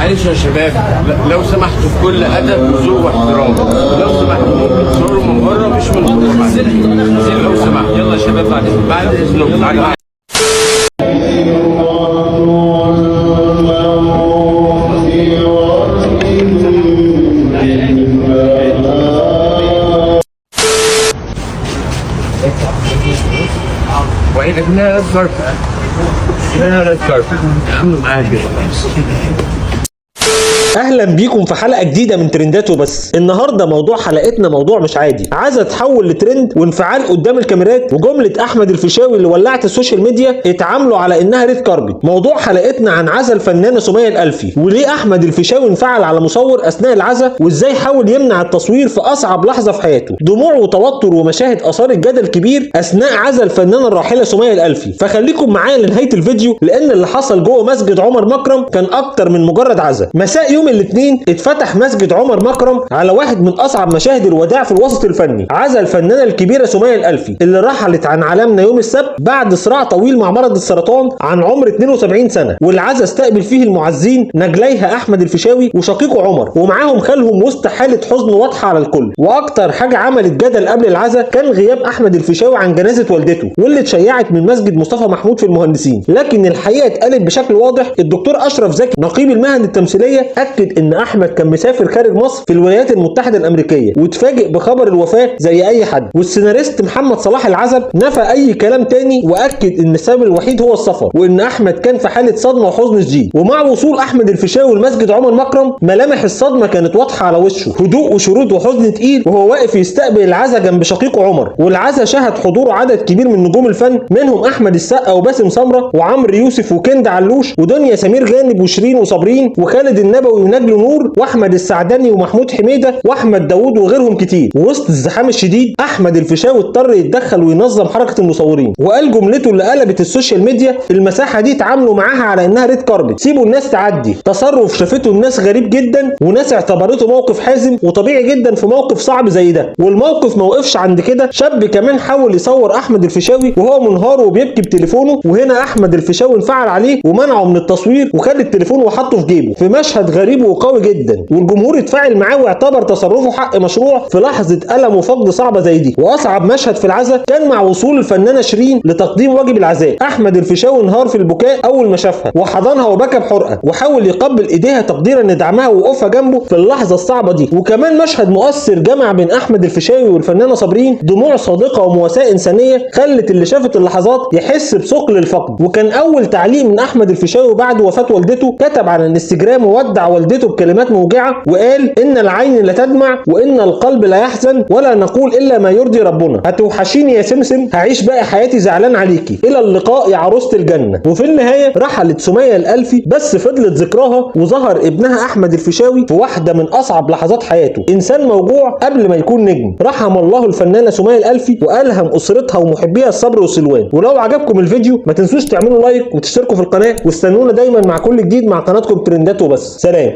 معلش يا شباب، لو سمحتوا بكل ادب وذوق واحترام، لو سمحتوا ممكن تصوروا من بره مش من جوه بعد اذنكم. لو سمحتوا يلا يا شباب بعد اذنكم تعالوا. وين هنا الظرف؟ هنا الظرف يا عم معاك. اهلا بيكم في حلقه جديده من ترندات وبس. النهارده موضوع حلقتنا موضوع مش عادي، عايزه تحول لترند وانفعال قدام الكاميرات، وجمله احمد الفيشاوي اللي ولعت السوشيال ميديا اتعاملوا على انها ريد كاربت. موضوع حلقتنا عن عزا الفنانه سمية الألفي، وليه احمد الفيشاوي انفعل على مصور اثناء العزا، وازاي حاول يمنع التصوير في اصعب لحظه في حياته. دموع وتوتر ومشاهد اثارت جدل كبير اثناء عزا الفنانه الراحله سمية الألفي، فخليكم معايا لنهايه الفيديو لان اللي حصل جوه مسجد عمر مكرم كان اكتر من مجرد عزا. مساء يوم الاثنين اتفتح مسجد عمر مكرم على واحد من اصعب مشاهد الوداع في الوسط الفني، عزا الفنانه الكبيره سمية الألفي اللي رحلت عن عالمنا يوم السبت بعد صراع طويل مع مرض السرطان عن عمر 72 سنه. والعزا استقبل فيه المعزين نجليها احمد الفيشاوي وشقيقه عمر، ومعاهم خالهم وسط حاله حزن واضحه على الكل. واكتر حاجه عملت جدل قبل العزا كان غياب احمد الفيشاوي عن جنازه والدته، واللي اتشيعت من مسجد مصطفى محمود في المهندسين. لكن الحقيقه اتقالت بشكل واضح. الدكتور اشرف زكي نقيب المهن التمثيليه اكد ان احمد كان مسافر خارج مصر في الولايات المتحده الامريكيه، واتفاجئ بخبر الوفاه زي اي حد. والسيناريست محمد صلاح العزب نفى اي كلام تاني، واكد ان السبب الوحيد هو السفر، وان احمد كان في حاله صدمه وحزن شديد. ومع وصول احمد الفيشاوي لمسجد عمر مكرم ملامح الصدمه كانت واضحه على وشه، هدوء وشرود وحزن تقيل وهو واقف يستقبل العزا جنب شقيقه عمر. والعزا شهد حضور عدد كبير من نجوم الفن، منهم احمد السقا وباسم سمره وعمرو يوسف وكند علوش ودنيا سمير غانم وشيرين وصابرين وخالد النبوي ونجل نور واحمد السعدني ومحمود حميده واحمد داوود وغيرهم كتير. وسط الزحام الشديد احمد الفيشاوي اضطر يتدخل وينظم حركه المصورين، وقال جملته اللي قلبت السوشيال ميديا: المساحه دي اتعاملوا معاها على انها ريد كاربت، سيبوا الناس تعدي. تصرف شافته الناس غريب جدا، وناس اعتبرته موقف حازم وطبيعي جدا في موقف صعب زي ده. والموقف ما وقفش عند كده، شاب كمان حاول يصور احمد الفيشاوي وهو منهار وبيبكي بتليفونه، وهنا احمد الفيشاوي انفعل عليه ومنعه من التصوير وخد التليفون وحطه في جيبه في مشهد غريب وقوي جدا. والجمهور اتفاعل معاه واعتبر تصرفه حق مشروع في لحظه الم وفقد صعبه زي دي. واصعب مشهد في العزا كان مع وصول الفنانه شيرين لتقديم واجب العزاء. احمد الفيشاوي انهار في البكاء اول ما شافها، وحضنها وبكى بحرقه، وحاول يقبل ايديها تقديرا لدعمها ووقوفها جنبه في اللحظه الصعبه دي. وكمان مشهد مؤثر جمع بين احمد الفيشاوي والفنانه صابرين دموع صادقه ومواساه انسانيه خلت اللي شافت اللحظات يحس بثقل الفقد. وكان اول تعليق من احمد الفيشاوي بعد وفاه والدته، كتب على الانستجرام وودع والدته بكلمات موجعه وقال: ان العين لا تدمع وان القلب لا يحزن ولا نقول الا ما يرضي ربنا، هتوحشيني يا سمسم، هعيش باقي حياتي زعلان عليكي، الى اللقاء يا عروسه الجنه. وفي النهايه رحلت سمية الألفي، بس فضلت ذكراها وظهر ابنها احمد الفيشاوي في واحده من اصعب لحظات حياته. انسان موجوع قبل ما يكون نجم. رحم الله الفنانه سمية الألفي والهم اسرتها ومحبيها الصبر والسلوان. ولو عجبكم الفيديو ما تنسوش تعملوا لايك وتشتركوا في القناه، واستنونا دايما مع كل جديد مع قناتكم ترندات وبس. سلام.